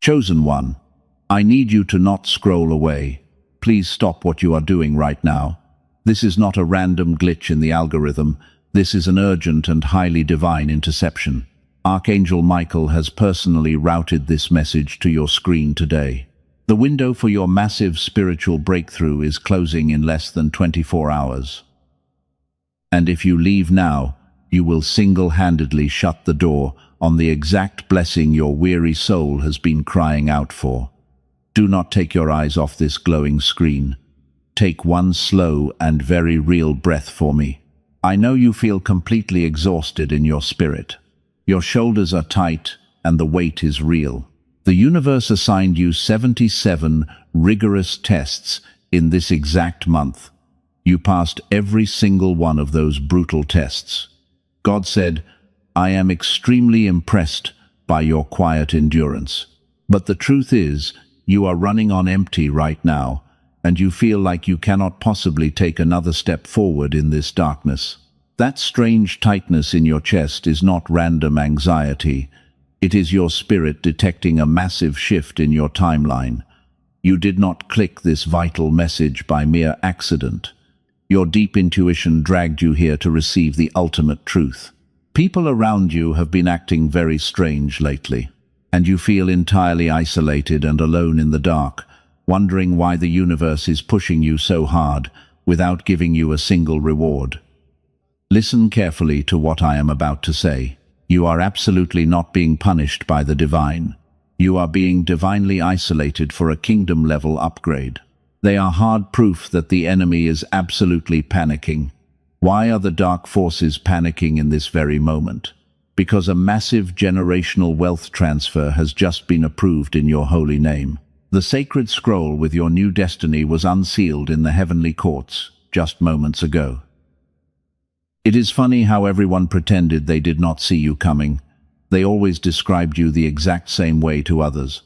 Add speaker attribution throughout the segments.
Speaker 1: Chosen one, I need you to not scroll away. Please stop what you are doing right now. This is not a random glitch in the algorithm. This is an urgent and highly divine interception. Archangel Michael has personally routed this message to your screen today. The window for your massive spiritual breakthrough is closing in less than 24 hours. And if you leave now, you will single-handedly shut the door on the exact blessing your weary soul has been crying out for. Do not take your eyes off this glowing screen. Take one slow and very real breath for me. I know you feel completely exhausted in your spirit. Your shoulders are tight and the weight is real. The universe assigned you 77 rigorous tests in this exact month. You passed every single one of those brutal tests. God said, I am extremely impressed by your quiet endurance. But the truth is, you are running on empty right now, and you feel like you cannot possibly take another step forward in this darkness. That strange tightness in your chest is not random anxiety. It is your spirit detecting a massive shift in your timeline. You did not click this vital message by mere accident. Your deep intuition dragged you here to receive the ultimate truth. People around you have been acting very strange lately, and you feel entirely isolated and alone in the dark, wondering why the universe is pushing you so hard without giving you a single reward. Listen carefully to what I am about to say. You are absolutely not being punished by the divine. You are being divinely isolated for a kingdom-level upgrade. They are hard proof that the enemy is absolutely panicking. Why are the dark forces panicking in this very moment? Because a massive generational wealth transfer has just been approved in your holy name. The sacred scroll with your new destiny was unsealed in the heavenly courts just moments ago. It is funny how everyone pretended they did not see you coming. They always described you the exact same way to others.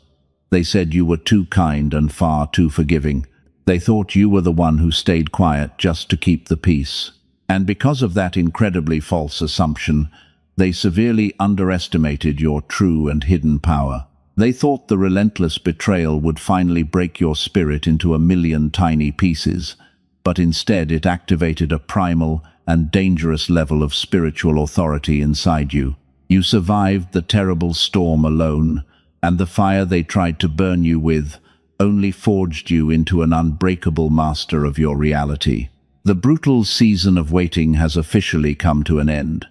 Speaker 1: They said you were too kind and far too forgiving. They thought you were the one who stayed quiet just to keep the peace. And because of that incredibly false assumption, they severely underestimated your true and hidden power. They thought the relentless betrayal would finally break your spirit into a million tiny pieces, but instead it activated a primal and dangerous level of spiritual authority inside you. You survived the terrible storm alone, and the fire they tried to burn you with only forged you into an unbreakable master of your reality. The brutal season of waiting has officially come to an end.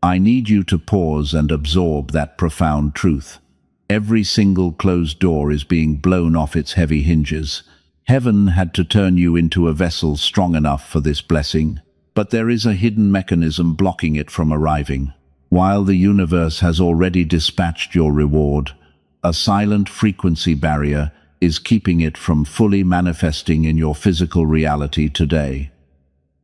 Speaker 1: I need you to pause and absorb that profound truth. Every single closed door is being blown off its heavy hinges. Heaven had to turn you into a vessel strong enough for this blessing, but there is a hidden mechanism blocking it from arriving. While the universe has already dispatched your reward, a silent frequency barrier is keeping it from fully manifesting in your physical reality today.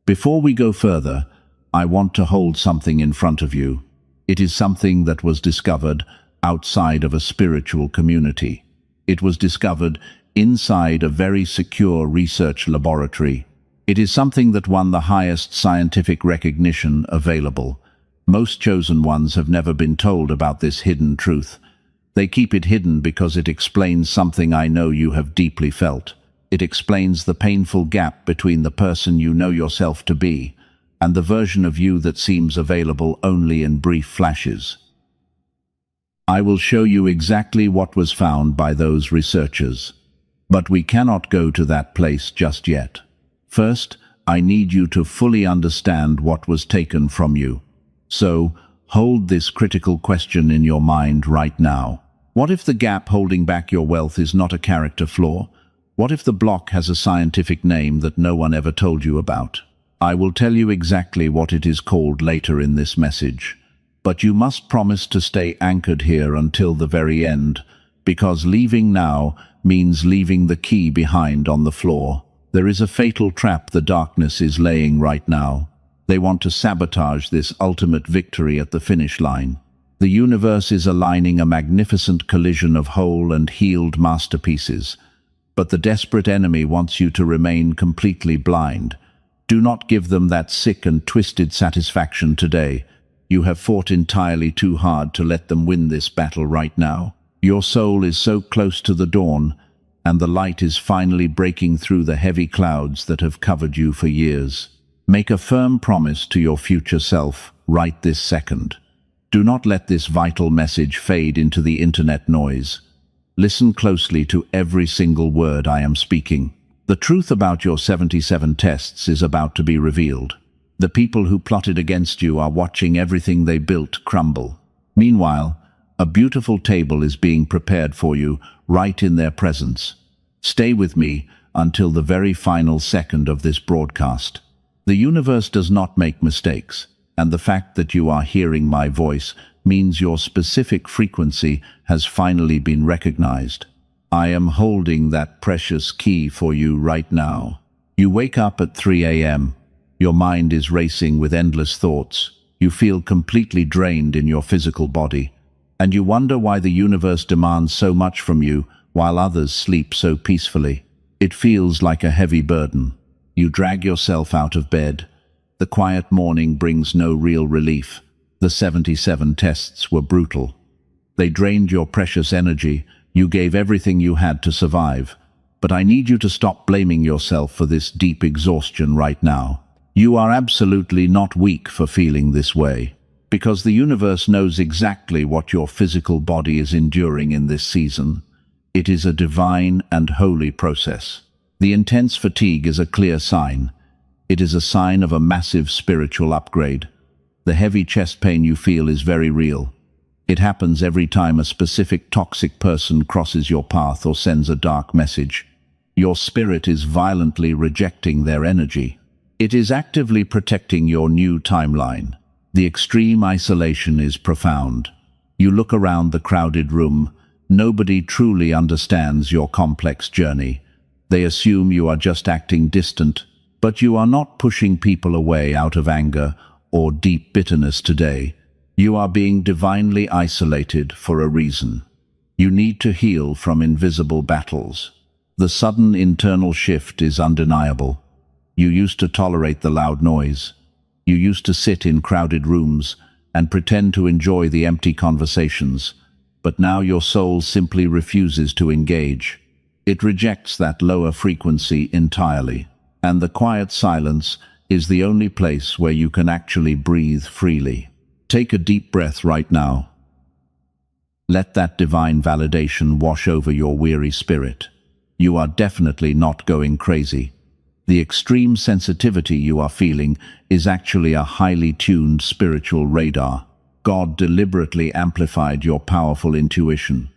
Speaker 1: Before we go further, I want to hold something in front of you. It is something that was discovered outside of a spiritual community. It was discovered inside a very secure research laboratory. It is something that won the highest scientific recognition available. Most chosen ones have never been told about this hidden truth. They keep it hidden because it explains something I know you have deeply felt. It explains the painful gap between the person you know yourself to be and the version of you that seems available only in brief flashes. I will show you exactly what was found by those researchers. But we cannot go to that place just yet. First, I need you to fully understand what was taken from you. So, hold this critical question in your mind right now. What if the gap holding back your wealth is not a character flaw? What if the block has a scientific name that no one ever told you about? I will tell you exactly what it is called later in this message. But you must promise to stay anchored here until the very end, because leaving now means leaving the key behind on the floor. There is a fatal trap the darkness is laying right now. They want to sabotage this ultimate victory at the finish line. The universe is aligning a magnificent collision of whole and healed masterpieces. But the desperate enemy wants you to remain completely blind. Do not give them that sick and twisted satisfaction today. You have fought entirely too hard to let them win this battle right now. Your soul is so close to the dawn, and the light is finally breaking through the heavy clouds that have covered you for years. Make a firm promise to your future self right this second. Do not let this vital message fade into the internet noise. Listen closely to every single word I am speaking. The truth about your 77 tests is about to be revealed. The people who plotted against you are watching everything they built crumble. Meanwhile, a beautiful table is being prepared for you right in their presence. Stay with me until the very final second of this broadcast. The universe does not make mistakes, and the fact that you are hearing my voice means your specific frequency has finally been recognized. I am holding that precious key for you right now. You wake up at 3 a.m. Your mind is racing with endless thoughts. You feel completely drained in your physical body, and you wonder why the universe demands so much from you while others sleep so peacefully. It feels like a heavy burden. You drag yourself out of bed. The quiet morning brings no real relief. The 77 tests were brutal. They drained your precious energy. You gave everything you had to survive. But I need you to stop blaming yourself for this deep exhaustion right now. You are absolutely not weak for feeling this way, because the universe knows exactly what your physical body is enduring in this season. It is a divine and holy process. The intense fatigue is a clear sign. It is a sign of a massive spiritual upgrade. The heavy chest pain you feel is very real. It happens every time a specific toxic person crosses your path or sends a dark message. Your spirit is violently rejecting their energy. It is actively protecting your new timeline. The extreme isolation is profound. You look around the crowded room. Nobody truly understands your complex journey. They assume you are just acting distant, but you are not pushing people away out of anger or deep bitterness today. You are being divinely isolated for a reason. You need to heal from invisible battles. The sudden internal shift is undeniable. You used to tolerate the loud noise. You used to sit in crowded rooms and pretend to enjoy the empty conversations. But now your soul simply refuses to engage. It rejects that lower frequency entirely. And the quiet silence is the only place where you can actually breathe freely. Take a deep breath right now. Let that divine validation wash over your weary spirit. You are definitely not going crazy. The extreme sensitivity you are feeling is actually a highly tuned spiritual radar. God deliberately amplified your powerful intuition.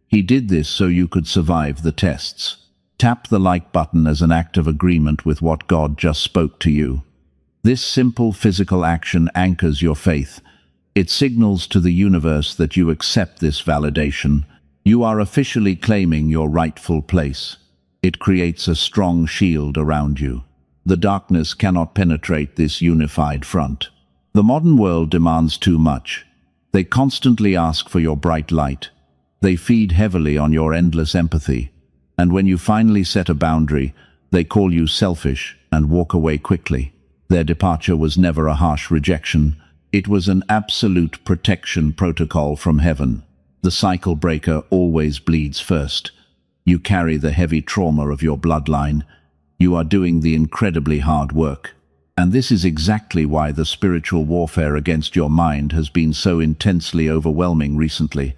Speaker 1: He did this so you could survive the tests. Tap the like button as an act of agreement with what God just spoke to you. This simple physical action anchors your faith. It signals to the universe that you accept this validation. You are officially claiming your rightful place. It creates a strong shield around you. The darkness cannot penetrate this unified front. The modern world demands too much. They constantly ask for your bright light. They feed heavily on your endless empathy. And when you finally set a boundary, they call you selfish and walk away quickly. Their departure was never a harsh rejection. It was an absolute protection protocol from heaven. The cycle breaker always bleeds first. You carry the heavy trauma of your bloodline. You are doing the incredibly hard work. And this is exactly why the spiritual warfare against your mind has been so intensely overwhelming recently.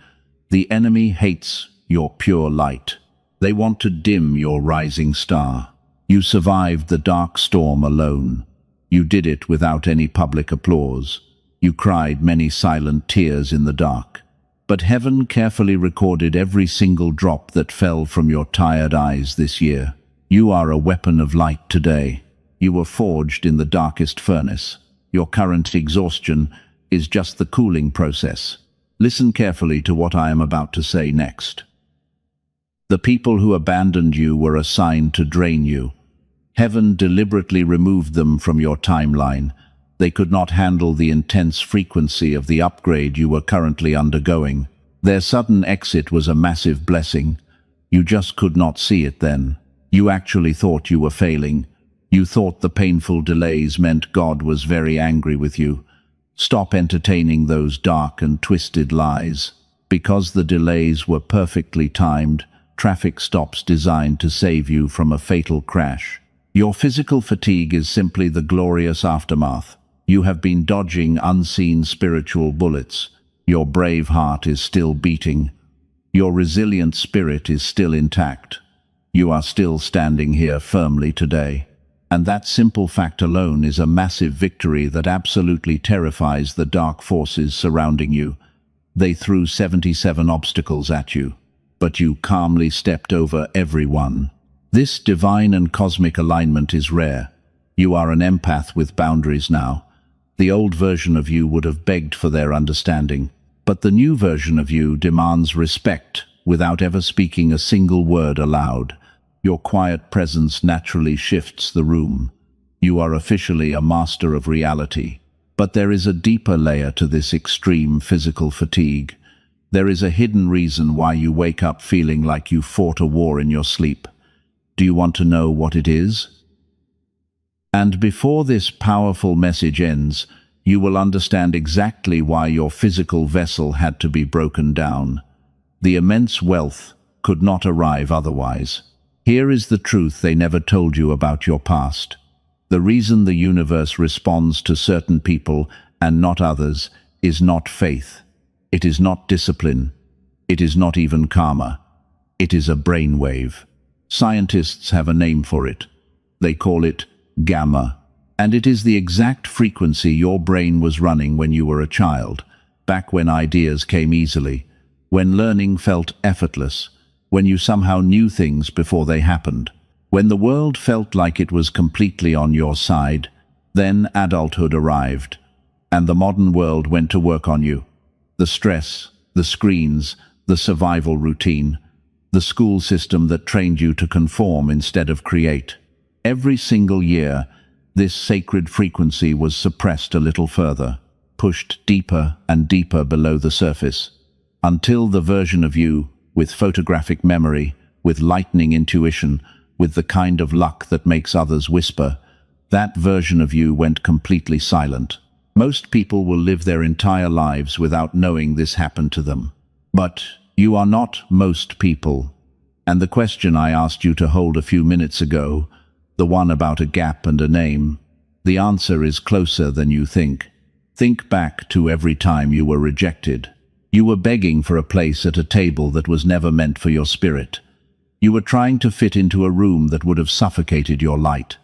Speaker 1: The enemy hates your pure light. They want to dim your rising star. You survived the dark storm alone. You did it without any public applause. You cried many silent tears in the dark. But heaven carefully recorded every single drop that fell from your tired eyes this year. You are a weapon of light today. You were forged in the darkest furnace. Your current exhaustion is just the cooling process. Listen carefully to what I am about to say next. The people who abandoned you were assigned to drain you. Heaven deliberately removed them from your timeline. They could not handle the intense frequency of the upgrade you were currently undergoing. Their sudden exit was a massive blessing. You just could not see it then. You actually thought you were failing. You thought the painful delays meant God was very angry with you. Stop entertaining those dark and twisted lies. Because the delays were perfectly timed, traffic stops designed to save you from a fatal crash. Your physical fatigue is simply the glorious aftermath. You have been dodging unseen spiritual bullets. Your brave heart is still beating. Your resilient spirit is still intact. You are still standing here firmly today. And that simple fact alone is a massive victory that absolutely terrifies the dark forces surrounding you. They threw 77 obstacles at you, but you calmly stepped over every one. This divine and cosmic alignment is rare. You are an empath with boundaries now. The old version of you would have begged for their understanding, but the new version of you demands respect without ever speaking a single word aloud. Your quiet presence naturally shifts the room. You are officially a master of reality. But there is a deeper layer to this extreme physical fatigue. There is a hidden reason why you wake up feeling like you fought a war in your sleep. Do you want to know what it is? And before this powerful message ends, you will understand exactly why your physical vessel had to be broken down. The immense wealth could not arrive otherwise. Here is the truth they never told you about your past. The reason the universe responds to certain people and not others is not faith. It is not discipline. It is not even karma. It is a brainwave. Scientists have a name for it. They call it gamma. And it is the exact frequency your brain was running when you were a child, back when ideas came easily, when learning felt effortless, when you somehow knew things before they happened. When the world felt like it was completely on your side, then adulthood arrived, and the modern world went to work on you. The stress, the screens, the survival routine, the school system that trained you to conform instead of create. Every single year, this sacred frequency was suppressed a little further, pushed deeper and deeper below the surface, until the version of you, with photographic memory, with lightning intuition, with the kind of luck that makes others whisper, that version of you went completely silent. Most people will live their entire lives without knowing this happened to them. But you are not most people. And the question I asked you to hold a few minutes ago, the one about a gap and a name, the answer is closer than you think. Think back to every time you were rejected. You were begging for a place at a table that was never meant for your spirit. You were trying to fit into a room that would have suffocated your light.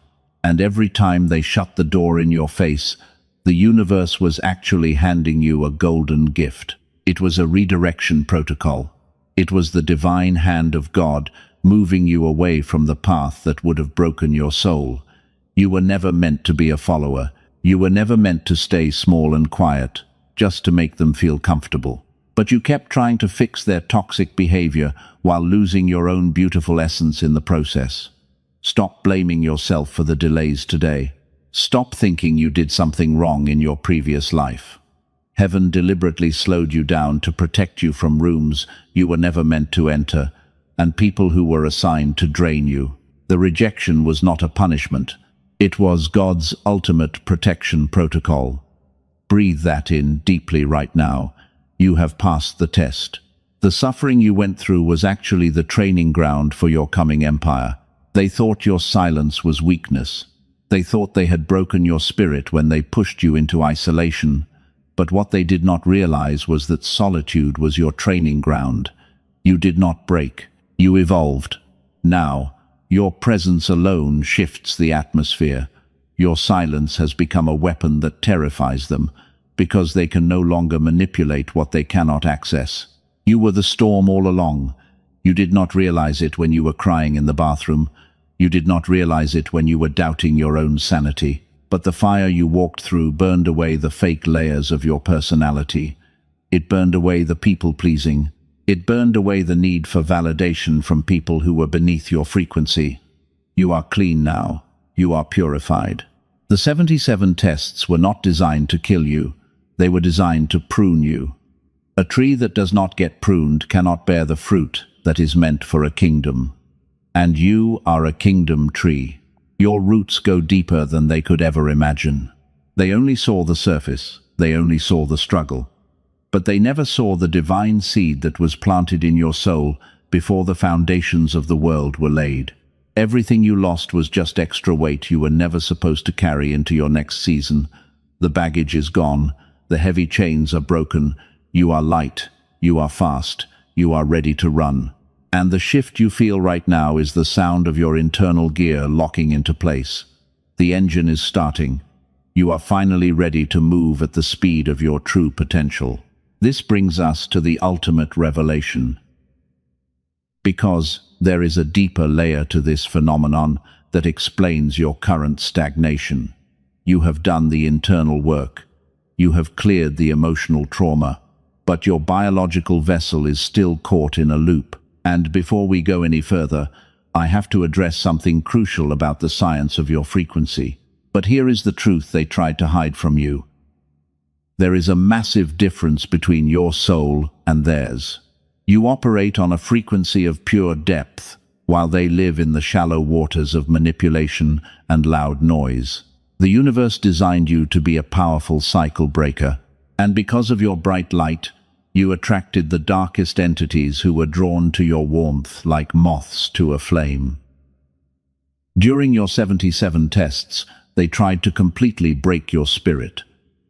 Speaker 1: And every time they shut the door in your face, the universe was actually handing you a golden gift. It was a redirection protocol. It was the divine hand of God moving you away from the path that would have broken your soul. You were never meant to be a follower. You were never meant to stay small and quiet, just to make them feel comfortable. But you kept trying to fix their toxic behavior while losing your own beautiful essence in the process. Stop blaming yourself for the delays today. Stop thinking you did something wrong in your previous life. Heaven deliberately slowed you down to protect you from rooms you were never meant to enter, and people who were assigned to drain you. The rejection was not a punishment. It was God's ultimate protection protocol. Breathe that in deeply right now. You have passed the test. The suffering you went through was actually the training ground for your coming empire. They thought your silence was weakness. They thought they had broken your spirit when they pushed you into isolation. But what they did not realize was that solitude was your training ground. You did not break. You evolved. Now, your presence alone shifts the atmosphere. Your silence has become a weapon that terrifies them, because they can no longer manipulate what they cannot access. You were the storm all along. You did not realize it when you were crying in the bathroom. You did not realize it when you were doubting your own sanity. But the fire you walked through burned away the fake layers of your personality. It burned away the people-pleasing. It burned away the need for validation from people who were beneath your frequency. You are clean now. You are purified. The 77 tests were not designed to kill you. They were designed to prune you. A tree that does not get pruned cannot bear the fruit that is meant for a kingdom. And you are a kingdom tree. Your roots go deeper than they could ever imagine. They only saw the surface. They only saw the struggle. But they never saw the divine seed that was planted in your soul before the foundations of the world were laid. Everything you lost was just extra weight you were never supposed to carry into your next season. The baggage is gone, the heavy chains are broken, you are light, you are fast, you are ready to run. And the shift you feel right now is the sound of your internal gear locking into place. The engine is starting. You are finally ready to move at the speed of your true potential. This brings us to the ultimate revelation. Because there is a deeper layer to this phenomenon that explains your current stagnation. You have done the internal work. You have cleared the emotional trauma, but your biological vessel is still caught in a loop. And before we go any further, I have to address something crucial about the science of your frequency. But here is the truth they tried to hide from you. There is a massive difference between your soul and theirs. You operate on a frequency of pure depth, while they live in the shallow waters of manipulation and loud noise. The universe designed you to be a powerful cycle breaker, and because of your bright light, you attracted the darkest entities who were drawn to your warmth like moths to a flame. During your 77 tests, they tried to completely break your spirit.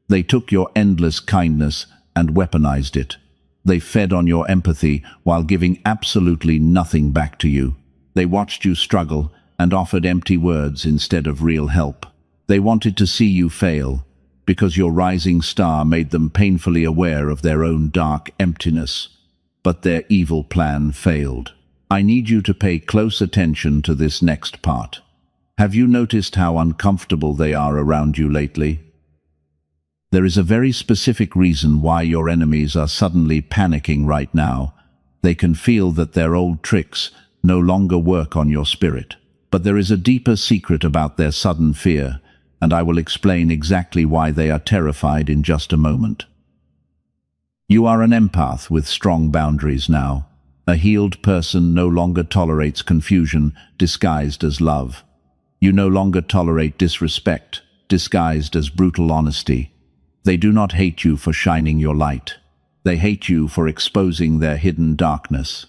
Speaker 1: They took your endless kindness and weaponized it. They fed on your empathy while giving absolutely nothing back to you. They watched you struggle and offered empty words instead of real help. They wanted to see you fail, because your rising star made them painfully aware of their own dark emptiness. But their evil plan failed. I need you to pay close attention to this next part. Have you noticed how uncomfortable they are around you lately? There is a very specific reason why your enemies are suddenly panicking right now. They can feel that their old tricks no longer work on your spirit. But there is a deeper secret about their sudden fear, and I will explain exactly why they are terrified in just a moment. You are an empath with strong boundaries now. A healed person no longer tolerates confusion disguised as love. You no longer tolerate disrespect disguised as brutal honesty. They do not hate you for shining your light. They hate you for exposing their hidden darkness.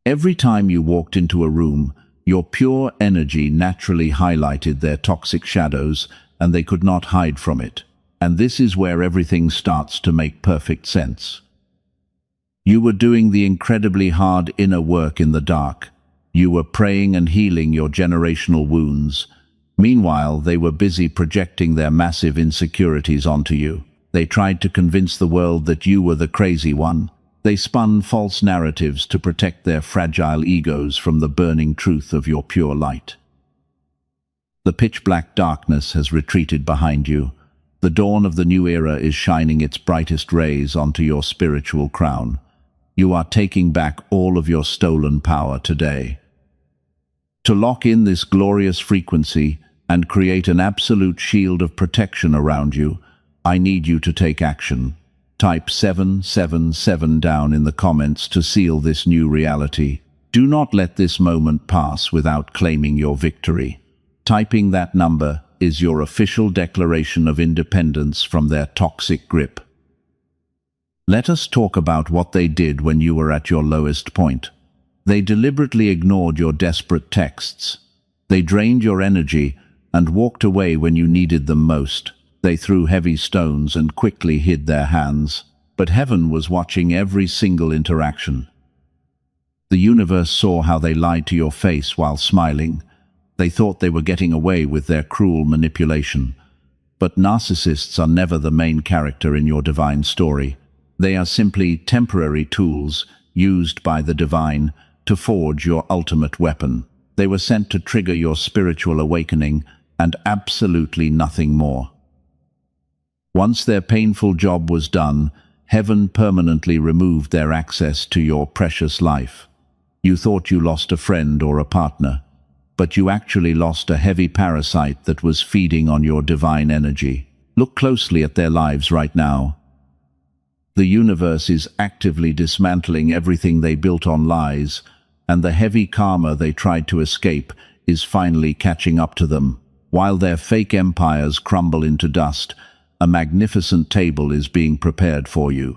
Speaker 1: Every time you walked into a room, your pure energy naturally highlighted their toxic shadows, and they could not hide from it. And this is where everything starts to make perfect sense. You were doing the incredibly hard inner work in the dark. You were praying and healing your generational wounds. Meanwhile, they were busy projecting their massive insecurities onto you. They tried to convince the world that you were the crazy one. They spun false narratives to protect their fragile egos from the burning truth of your pure light. The pitch-black darkness has retreated behind you. The dawn of the new era is shining its brightest rays onto your spiritual crown. You are taking back all of your stolen power today. To lock in this glorious frequency and create an absolute shield of protection around you, I need you to take action. Type 777 down in the comments to seal this new reality. Do not let this moment pass without claiming your victory. Typing that number is your official declaration of independence from their toxic grip. Let us talk about what they did when you were at your lowest point. They deliberately ignored your desperate texts. They drained your energy and walked away when you needed them most. They threw heavy stones and quickly hid their hands. But heaven was watching every single interaction. The universe saw how they lied to your face while smiling. They thought they were getting away with their cruel manipulation. But narcissists are never the main character in your divine story. They are simply temporary tools used by the divine to forge your ultimate weapon. They were sent to trigger your spiritual awakening and absolutely nothing more. Once their painful job was done, heaven permanently removed their access to your precious life. You thought you lost a friend or a partner, but you actually lost a heavy parasite that was feeding on your divine energy. Look closely at their lives right now. The universe is actively dismantling everything they built on lies, and the heavy karma they tried to escape is finally catching up to them. While their fake empires crumble into dust, a magnificent table is being prepared for you.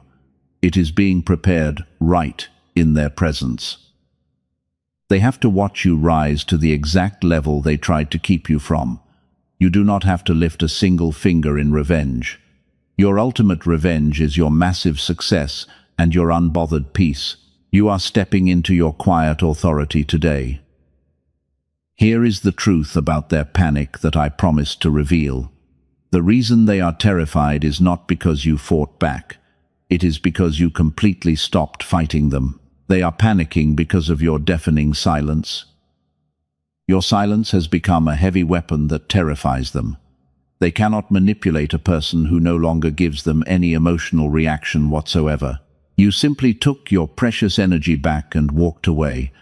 Speaker 1: It is being prepared right in their presence. They have to watch you rise to the exact level they tried to keep you from. You do not have to lift a single finger in revenge. Your ultimate revenge is your massive success and your unbothered peace. You are stepping into your quiet authority today. Here is the truth about their panic that I promised to reveal. The reason they are terrified is not because you fought back. It is because you completely stopped fighting them. They are panicking because of your deafening silence. Your silence has become a heavy weapon that terrifies them. They cannot manipulate a person who no longer gives them any emotional reaction whatsoever. You simply took your precious energy back and walked away,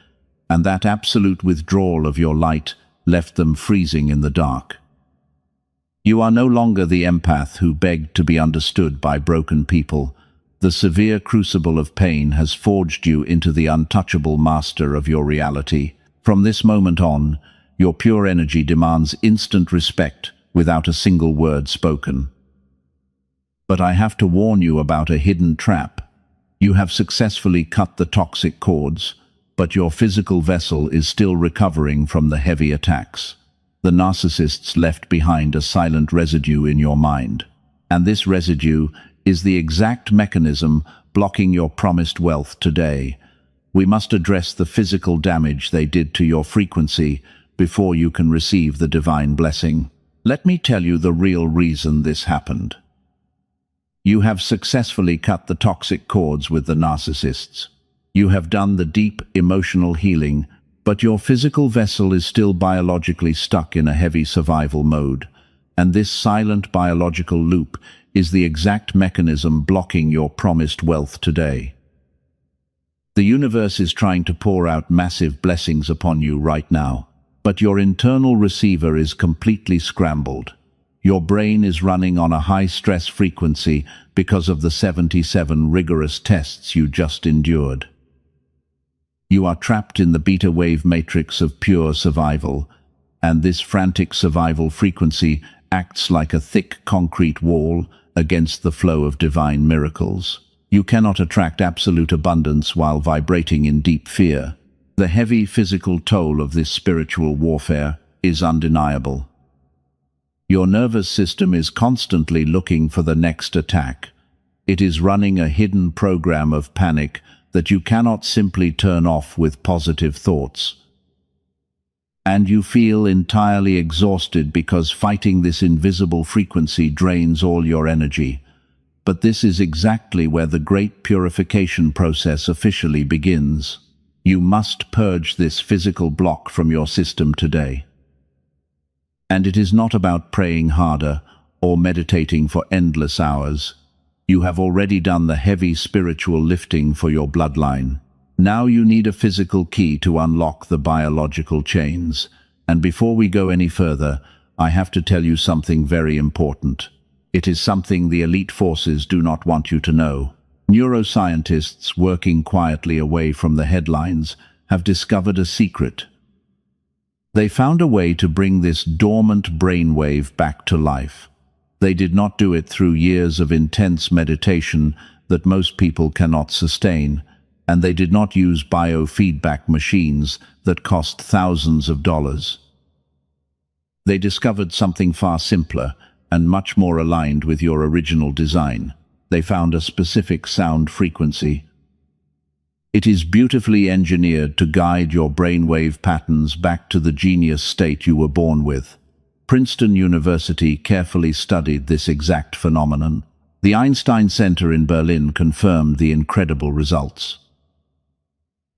Speaker 1: and that absolute withdrawal of your light left them freezing in the dark. You are no longer the empath who begged to be understood by broken people. The severe crucible of pain has forged you into the untouchable master of your reality. From this moment on, your pure energy demands instant respect without a single word spoken. But I have to warn you about a hidden trap. You have successfully cut the toxic cords, but your physical vessel is still recovering from the heavy attacks. The narcissists left behind a silent residue in your mind, and this residue is the exact mechanism blocking your promised wealth today. We must address the physical damage they did to your frequency before you can receive the divine blessing. Let me tell you the real reason this happened. You have successfully cut the toxic cords with the narcissists. You have done the deep emotional healing, but your physical vessel is still biologically stuck in a heavy survival mode, and this silent biological loop is the exact mechanism blocking your promised wealth today. The universe is trying to pour out massive blessings upon you right now, but your internal receiver is completely scrambled. Your brain is running on a high-stress frequency because of the 77 rigorous tests you just endured. You are trapped in the beta wave matrix of pure survival, and this frantic survival frequency acts like a thick concrete wall against the flow of divine miracles. You cannot attract absolute abundance while vibrating in deep fear. The heavy physical toll of this spiritual warfare is undeniable. Your nervous system is constantly looking for the next attack. It is running a hidden program of panic that you cannot simply turn off with positive thoughts. And you feel entirely exhausted because fighting this invisible frequency drains all your energy. But this is exactly where the great purification process officially begins. You must purge this physical block from your system today. And it is not about praying harder or meditating for endless hours. You have already done the heavy spiritual lifting for your bloodline. Now you need a physical key to unlock the biological chains. And before we go any further, I have to tell you something very important. It is something the elite forces do not want you to know. Neuroscientists working quietly away from the headlines have discovered a secret. They found a way to bring this dormant brainwave back to life. They did not do it through years of intense meditation that most people cannot sustain, and they did not use biofeedback machines that cost thousands of dollars. They discovered something far simpler and much more aligned with your original design. They found a specific sound frequency. It is beautifully engineered to guide your brainwave patterns back to the genius state you were born with. Princeton University carefully studied this exact phenomenon. The Einstein Center in Berlin confirmed the incredible results.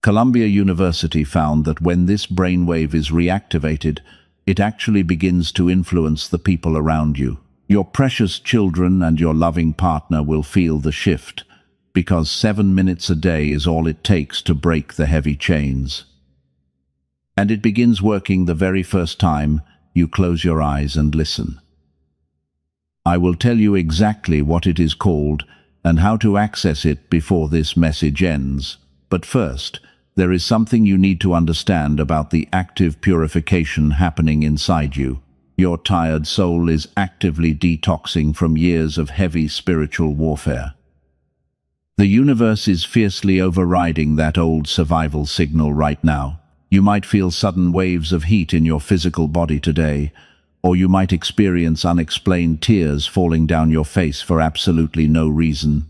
Speaker 1: Columbia University found that when this brainwave is reactivated, it actually begins to influence the people around you. Your precious children and your loving partner will feel the shift, because 7 minutes a day is all it takes to break the heavy chains. And it begins working the very first time you close your eyes and listen. I will tell you exactly what it is called and how to access it before this message ends. But first, there is something you need to understand about the active purification happening inside you. Your tired soul is actively detoxing from years of heavy spiritual warfare. The universe is fiercely overriding that old survival signal right now. You might feel sudden waves of heat in your physical body today, or you might experience unexplained tears falling down your face for absolutely no reason.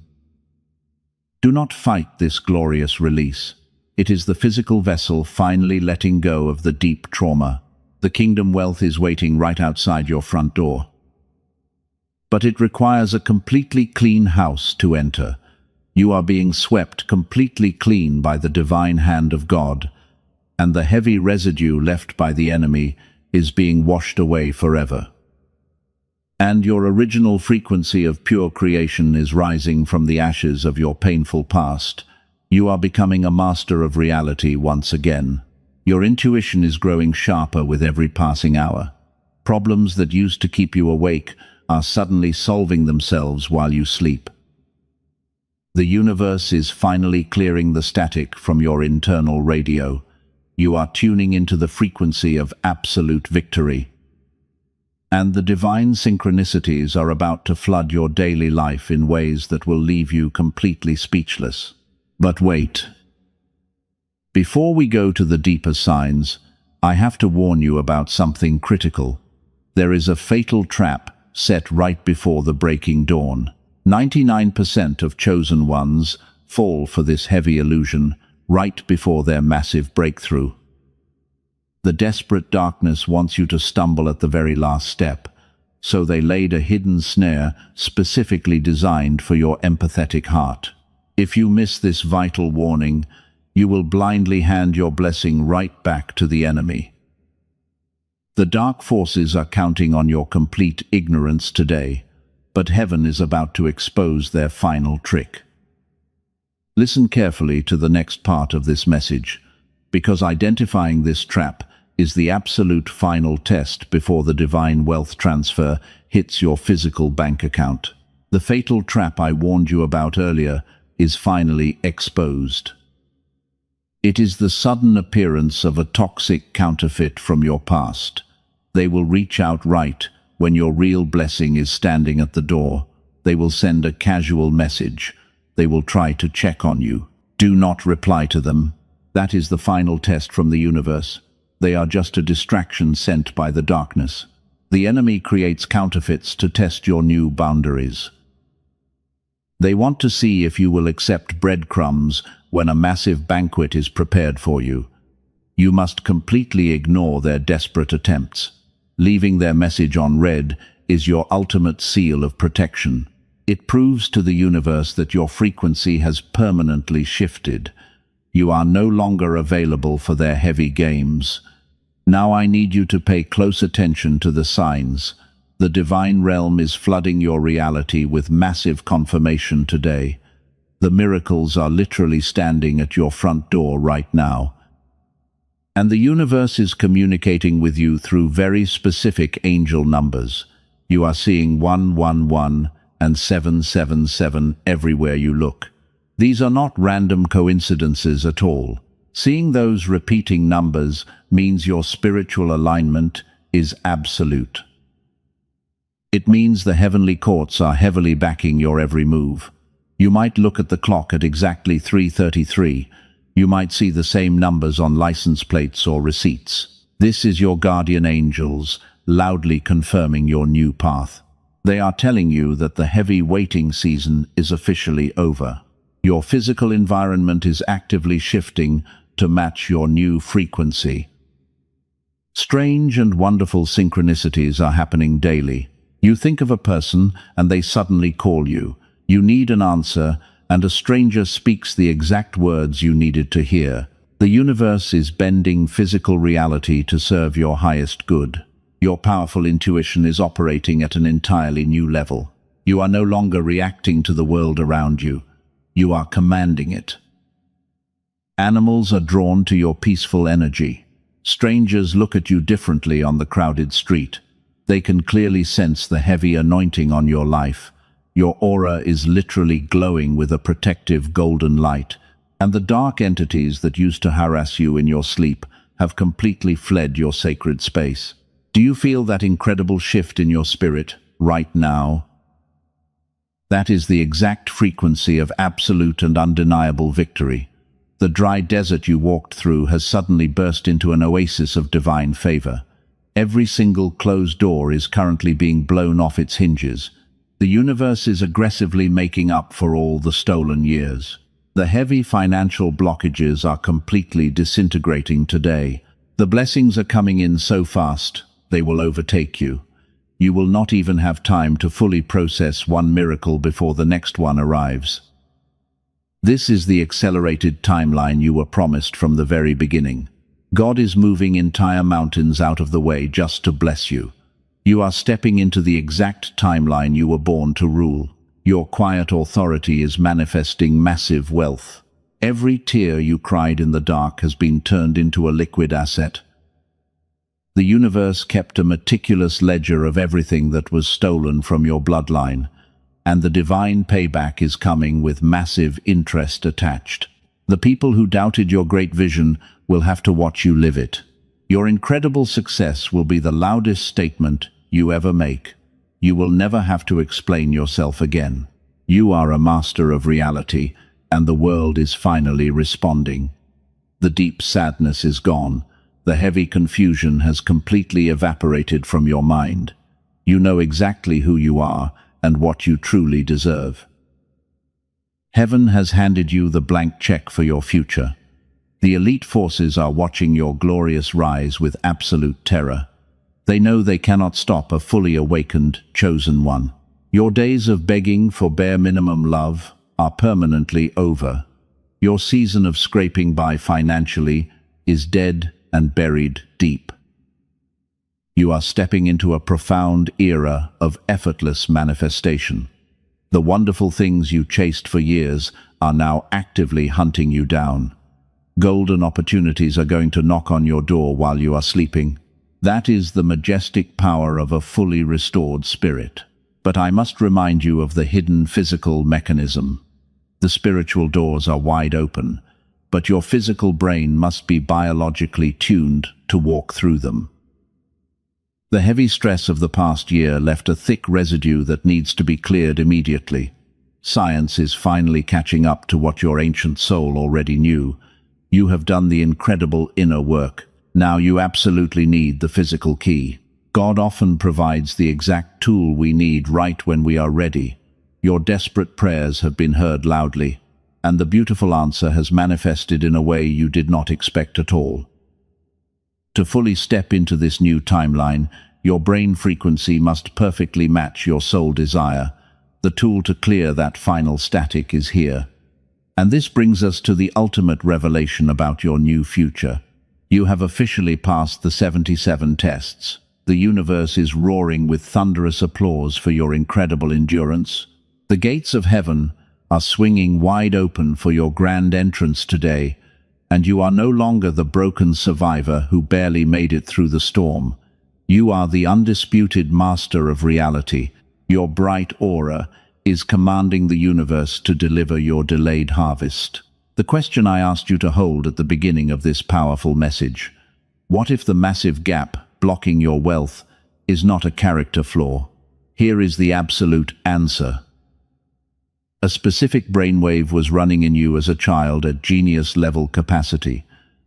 Speaker 1: Do not fight this glorious release. It is the physical vessel finally letting go of the deep trauma. The kingdom wealth is waiting right outside your front door. But it requires a completely clean house to enter. You are being swept completely clean by the divine hand of God, and the heavy residue left by the enemy is being washed away forever. And your original frequency of pure creation is rising from the ashes of your painful past. You are becoming a master of reality once again. Your intuition is growing sharper with every passing hour. Problems that used to keep you awake are suddenly solving themselves while you sleep. The universe is finally clearing the static from your internal radio. You are tuning into the frequency of absolute victory. And the divine synchronicities are about to flood your daily life in ways that will leave you completely speechless. But wait. Before we go to the deeper signs, I have to warn you about something critical. There is a fatal trap set right before the breaking dawn. 99% of chosen ones fall for this heavy illusion right before their massive breakthrough. The desperate darkness wants you to stumble at the very last step, so they laid a hidden snare specifically designed for your empathetic heart. If you miss this vital warning, you will blindly hand your blessing right back to the enemy. The dark forces are counting on your complete ignorance today, but heaven is about to expose their final trick. Listen carefully to the next part of this message, because identifying this trap is the absolute final test before the divine wealth transfer hits your physical bank account. The fatal trap I warned you about earlier is finally exposed. It is the sudden appearance of a toxic counterfeit from your past. They will reach out right when your real blessing is standing at the door. They will send a casual message. They will try to check on you. Do not reply to them. That is the final test from the universe. They are just a distraction sent by the darkness. The enemy creates counterfeits to test your new boundaries. They want to see if you will accept breadcrumbs when a massive banquet is prepared for you. You must completely ignore their desperate attempts. Leaving their message on read is your ultimate seal of protection. It proves to the universe that your frequency has permanently shifted. You are no longer available for their heavy games. Now I need you to pay close attention to the signs. The divine realm is flooding your reality with massive confirmation today. The miracles are literally standing at your front door right now. And the universe is communicating with you through very specific angel numbers. You are seeing 111 and 777 everywhere you look. These are not random coincidences at all. Seeing those repeating numbers means your spiritual alignment is absolute. It means the heavenly courts are heavily backing your every move. You might look at the clock at exactly 3:33. You might see the same numbers on license plates or receipts. This is your guardian angels loudly confirming your new path. They are telling you that the heavy waiting season is officially over. Your physical environment is actively shifting to match your new frequency. Strange and wonderful synchronicities are happening daily. You think of a person and they suddenly call you. You need an answer, and a stranger speaks the exact words you needed to hear. The universe is bending physical reality to serve your highest good. Your powerful intuition is operating at an entirely new level. You are no longer reacting to the world around you. You are commanding it. Animals are drawn to your peaceful energy. Strangers look at you differently on the crowded street. They can clearly sense the heavy anointing on your life. Your aura is literally glowing with a protective golden light, and the dark entities that used to harass you in your sleep have completely fled your sacred space. Do you feel that incredible shift in your spirit right now? That is the exact frequency of absolute and undeniable victory. The dry desert you walked through has suddenly burst into an oasis of divine favor. Every single closed door is currently being blown off its hinges. The universe is aggressively making up for all the stolen years. The heavy financial blockages are completely disintegrating today. The blessings are coming in so fast, they will overtake you. You will not even have time to fully process one miracle before the next one arrives. This is the accelerated timeline you were promised from the very beginning. God is moving entire mountains out of the way just to bless you. You are stepping into the exact timeline you were born to rule. Your quiet authority is manifesting massive wealth. Every tear you cried in the dark has been turned into a liquid asset. The universe kept a meticulous ledger of everything that was stolen from your bloodline, and the divine payback is coming with massive interest attached. The people who doubted your great vision will have to watch you live it. Your incredible success will be the loudest statement you ever make. You will never have to explain yourself again. You are a master of reality, and the world is finally responding. The deep sadness is gone. The heavy confusion has completely evaporated from your mind. You know exactly who you are and what you truly deserve. Heaven has handed you the blank check for your future. The elite forces are watching your glorious rise with absolute terror. They know they cannot stop a fully awakened, chosen one. Your days of begging for bare minimum love are permanently over. Your season of scraping by financially is dead and buried deep. You are stepping into a profound era of effortless manifestation. The wonderful things you chased for years are now actively hunting you down. Golden opportunities are going to knock on your door while you are sleeping. That is the majestic power of a fully restored spirit. But I must remind you of the hidden physical mechanism. The spiritual doors are wide open, but your physical brain must be biologically tuned to walk through them. The heavy stress of the past year left a thick residue that needs to be cleared immediately. Science is finally catching up to what your ancient soul already knew. You have done the incredible inner work. Now you absolutely need the physical key. God often provides the exact tool we need right when we are ready. Your desperate prayers have been heard loudly, and the beautiful answer has manifested in a way you did not expect at all. To fully step into this new timeline, your brain frequency must perfectly match your soul desire. The tool to clear that final static is here. And this brings us to the ultimate revelation about your new future. You have officially passed the 77 tests. The universe is roaring with thunderous applause for your incredible endurance. The gates of heaven are swinging wide open for your grand entrance today, and you are no longer the broken survivor who barely made it through the storm. You are the undisputed master of reality. Your bright aura is commanding the universe to deliver your delayed harvest. The question I asked you to hold at the beginning of this powerful message: what if the massive gap blocking your wealth is not a character flaw? Here is the absolute answer. A specific brainwave was running in you as a child at genius-level capacity.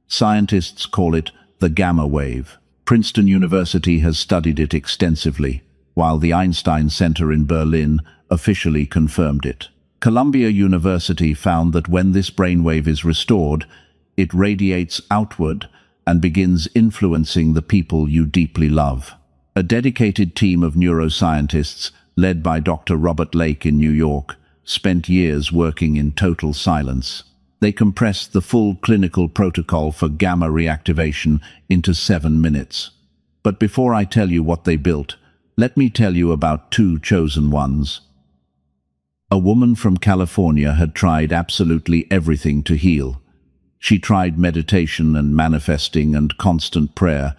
Speaker 1: Scientists call it the gamma wave. Princeton University has studied it extensively, while the Einstein Center in Berlin officially confirmed it. Columbia University found that when this brainwave is restored, it radiates outward and begins influencing the people you deeply love. A dedicated team of neuroscientists, led by Dr. Robert Lake in New York, spent years working in total silence. They compressed the full clinical protocol for gamma reactivation into 7 minutes. But before I tell you what they built, let me tell you about 2 chosen ones. A woman from California had tried absolutely everything to heal. She tried meditation and manifesting and constant prayer,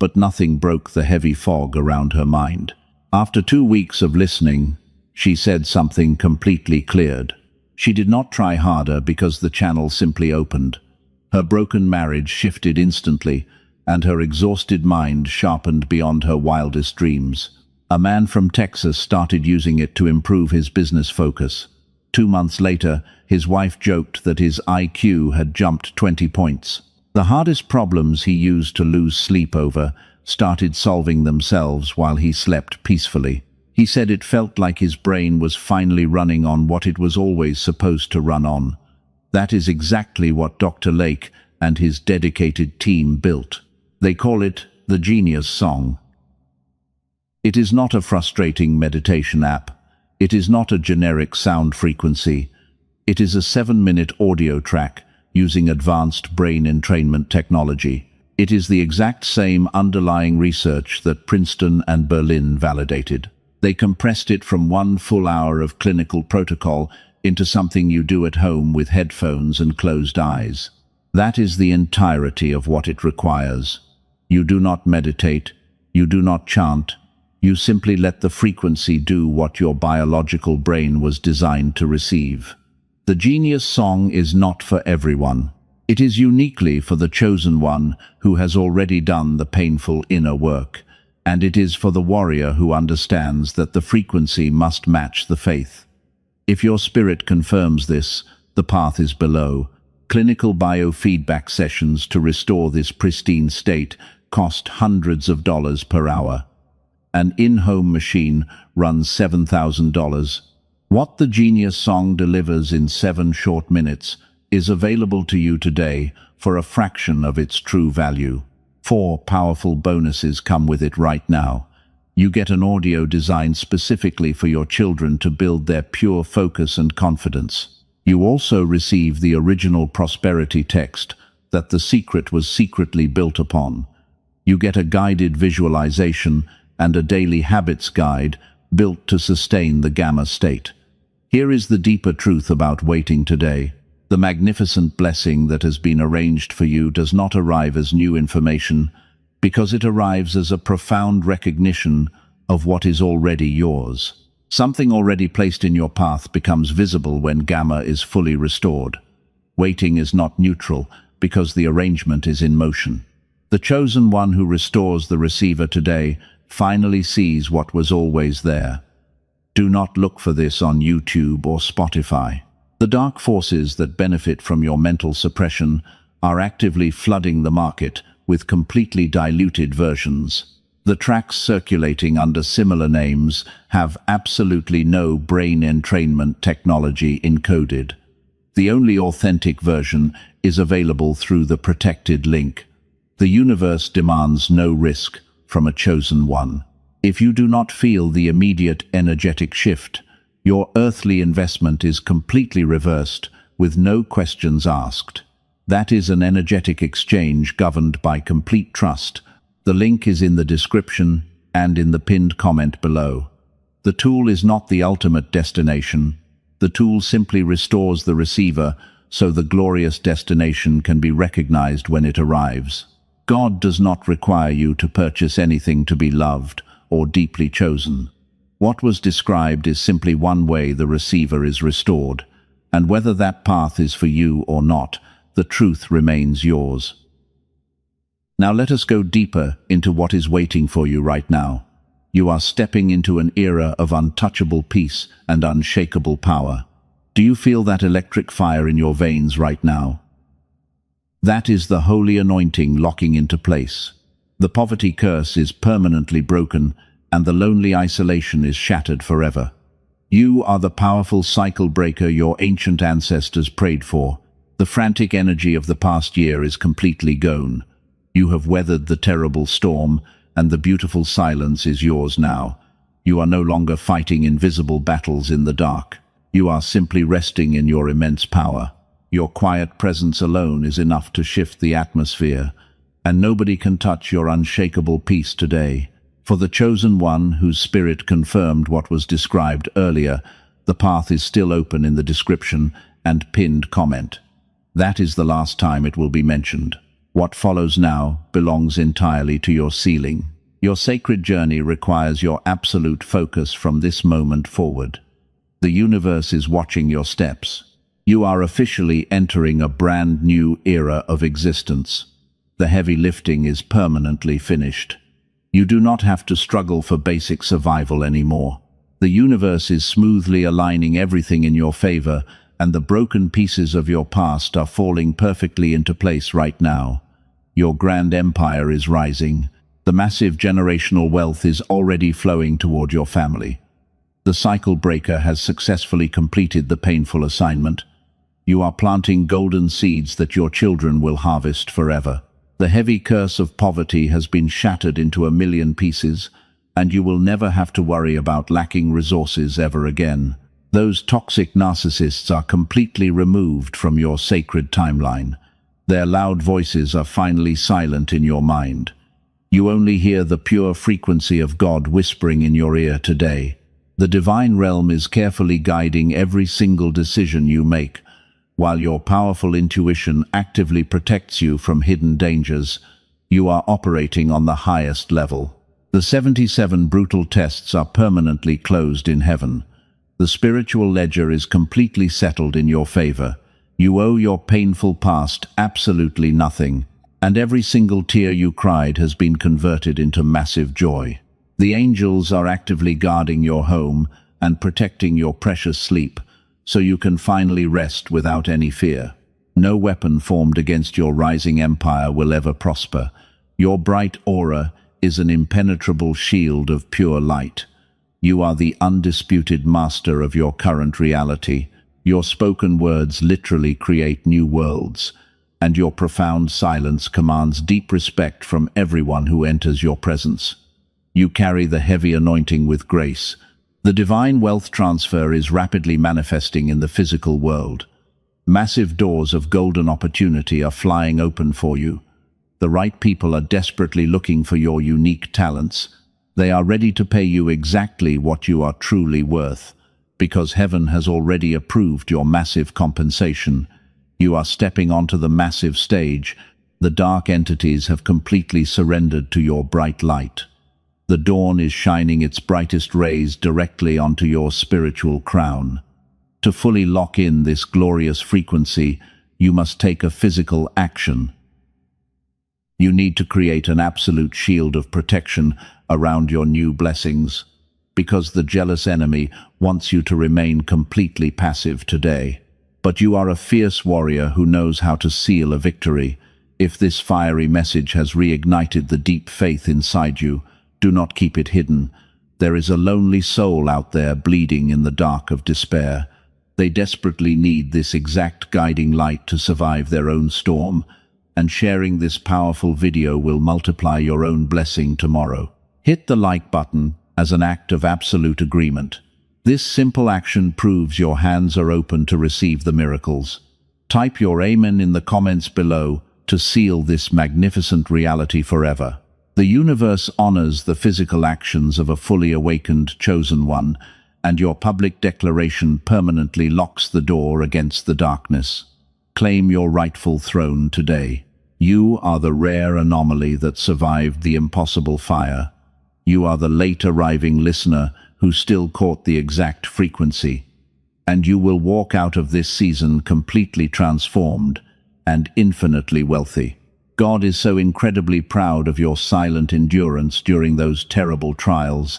Speaker 1: but nothing broke the heavy fog around her mind. After 2 weeks of listening, she said something completely cleared. She did not try harder because the channel simply opened. Her broken marriage shifted instantly, and her exhausted mind sharpened beyond her wildest dreams. A man from Texas started using it to improve his business focus. 2 months later, his wife joked that his IQ had jumped 20 points. The hardest problems he used to lose sleep over started solving themselves while he slept peacefully. He said it felt like his brain was finally running on what it was always supposed to run on. That is exactly what Dr. Lake and his dedicated team built. They call it the Genius Song. It is not a frustrating meditation app. It is not a generic sound frequency. It is a 7-minute audio track using advanced brain entrainment technology. It is the exact same underlying research that Princeton and Berlin validated. They compressed it from 1 full hour of clinical protocol into something you do at home with headphones and closed eyes. That is the entirety of what it requires. You do not meditate, you do not chant, you simply let the frequency do what your biological brain was designed to receive. The Genius Song is not for everyone. It is uniquely for the chosen one who has already done the painful inner work, and it is for the warrior who understands that the frequency must match the faith. If your spirit confirms this, the path is below. Clinical biofeedback sessions to restore this pristine state cost hundreds of dollars per hour. An in-home machine runs $7,000. What the Genius Song delivers in 7 short minutes is available to you today for a fraction of its true value. 4 powerful bonuses come with it right now. You get an audio designed specifically for your children to build their pure focus and confidence. You also receive the original prosperity text that the secret was secretly built upon. You get a guided visualization and a daily habits guide built to sustain the gamma state. Here is the deeper truth about waiting today. The magnificent blessing that has been arranged for you does not arrive as new information, because it arrives as a profound recognition of what is already yours. Something already placed in your path becomes visible when gamma is fully restored. Waiting is not neutral, because the arrangement is in motion. The chosen one who restores the receiver today finally sees what was always there. Do not look for this on YouTube or Spotify. The dark forces that benefit from your mental suppression are actively flooding the market with completely diluted versions. The tracks circulating under similar names have absolutely no brain entrainment technology encoded. The only authentic version is available through the protected link. The universe demands no risk from a chosen one. If you do not feel the immediate energetic shift, your earthly investment is completely reversed with no questions asked. That is an energetic exchange governed by complete trust. The link is in the description and in the pinned comment below. The tool is not the ultimate destination. The tool simply restores the receiver so the glorious destination can be recognized when it arrives. God does not require you to purchase anything to be loved or deeply chosen. What was described is simply one way the receiver is restored, and whether that path is for you or not, the truth remains yours. Now let us go deeper into what is waiting for you right now. You are stepping into an era of untouchable peace and unshakable power. Do you feel that electric fire in your veins right now? That is the holy anointing locking into place. The poverty curse is permanently broken, and the lonely isolation is shattered forever. You are the powerful cycle breaker your ancient ancestors prayed for. The frantic energy of the past year is completely gone. You have weathered the terrible storm, and the beautiful silence is yours now. You are no longer fighting invisible battles in the dark. You are simply resting in your immense power. Your quiet presence alone is enough to shift the atmosphere, and nobody can touch your unshakable peace today. For the chosen one whose spirit confirmed what was described earlier, the path is still open in the description and pinned comment. That is the last time it will be mentioned. What follows now belongs entirely to your sealing. Your sacred journey requires your absolute focus from this moment forward. The universe is watching your steps. You are officially entering a brand new era of existence. The heavy lifting is permanently finished. You do not have to struggle for basic survival anymore. The universe is smoothly aligning everything in your favor, and the broken pieces of your past are falling perfectly into place right now. Your grand empire is rising. The massive generational wealth is already flowing toward your family. The cycle breaker has successfully completed the painful assignment. You are planting golden seeds that your children will harvest forever. The heavy curse of poverty has been shattered into 1,000,000 pieces, and you will never have to worry about lacking resources ever again. Those toxic narcissists are completely removed from your sacred timeline. Their loud voices are finally silent in your mind. You only hear the pure frequency of God whispering in your ear today. The divine realm is carefully guiding every single decision you make, while your powerful intuition actively protects you from hidden dangers. You are operating on the highest level. The 77 brutal tests are permanently closed in heaven. The spiritual ledger is completely settled in your favor. You owe your painful past absolutely nothing, and every single tear you cried has been converted into massive joy. The angels are actively guarding your home and protecting your precious sleep, so you can finally rest without any fear. No weapon formed against your rising empire will ever prosper. Your bright aura is an impenetrable shield of pure light. You are the undisputed master of your current reality. Your spoken words literally create new worlds, and your profound silence commands deep respect from everyone who enters your presence. You carry the heavy anointing with grace. The divine wealth transfer is rapidly manifesting in the physical world. Massive doors of golden opportunity are flying open for you. The right people are desperately looking for your unique talents. They are ready to pay you exactly what you are truly worth, because heaven has already approved your massive compensation. You are stepping onto the massive stage. The dark entities have completely surrendered to your bright light. The dawn is shining its brightest rays directly onto your spiritual crown. To fully lock in this glorious frequency, you must take a physical action. You need to create an absolute shield of protection around your new blessings, because the jealous enemy wants you to remain completely passive today. But you are a fierce warrior who knows how to seal a victory. If this fiery message has reignited the deep faith inside you, do not keep it hidden. There is a lonely soul out there bleeding in the dark of despair. They desperately need this exact guiding light to survive their own storm, and sharing this powerful video will multiply your own blessing tomorrow. Hit the like button as an act of absolute agreement. This simple action proves your hands are open to receive the miracles. Type your amen in the comments below to seal this magnificent reality forever. The universe honors the physical actions of a fully awakened chosen one, and your public declaration permanently locks the door against the darkness. Claim your rightful throne today. You are the rare anomaly that survived the impossible fire. You are the late arriving listener who still caught the exact frequency. And you will walk out of this season completely transformed and infinitely wealthy. God is so incredibly proud of your silent endurance during those terrible trials,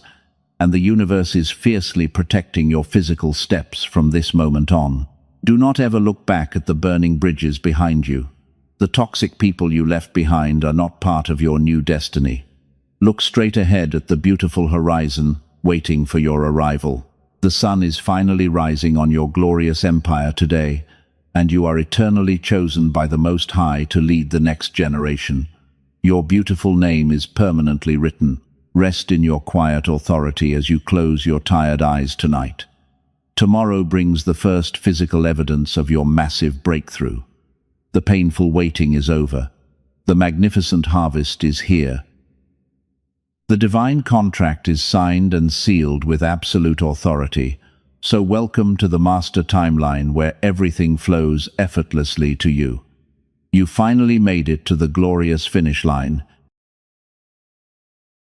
Speaker 1: and the universe is fiercely protecting your physical steps from this moment on. Do not ever look back at the burning bridges behind you. The toxic people you left behind are not part of your new destiny. Look straight ahead at the beautiful horizon, waiting for your arrival. The sun is finally rising on your glorious empire today, and you are eternally chosen by the Most High to lead the next generation. Your beautiful name is permanently written. Rest in your quiet authority as you close your tired eyes tonight. Tomorrow brings the first physical evidence of your massive breakthrough. The painful waiting is over. The magnificent harvest is here. The divine contract is signed and sealed with absolute authority, so welcome to the master timeline where everything flows effortlessly to you. You finally made it to the glorious finish line,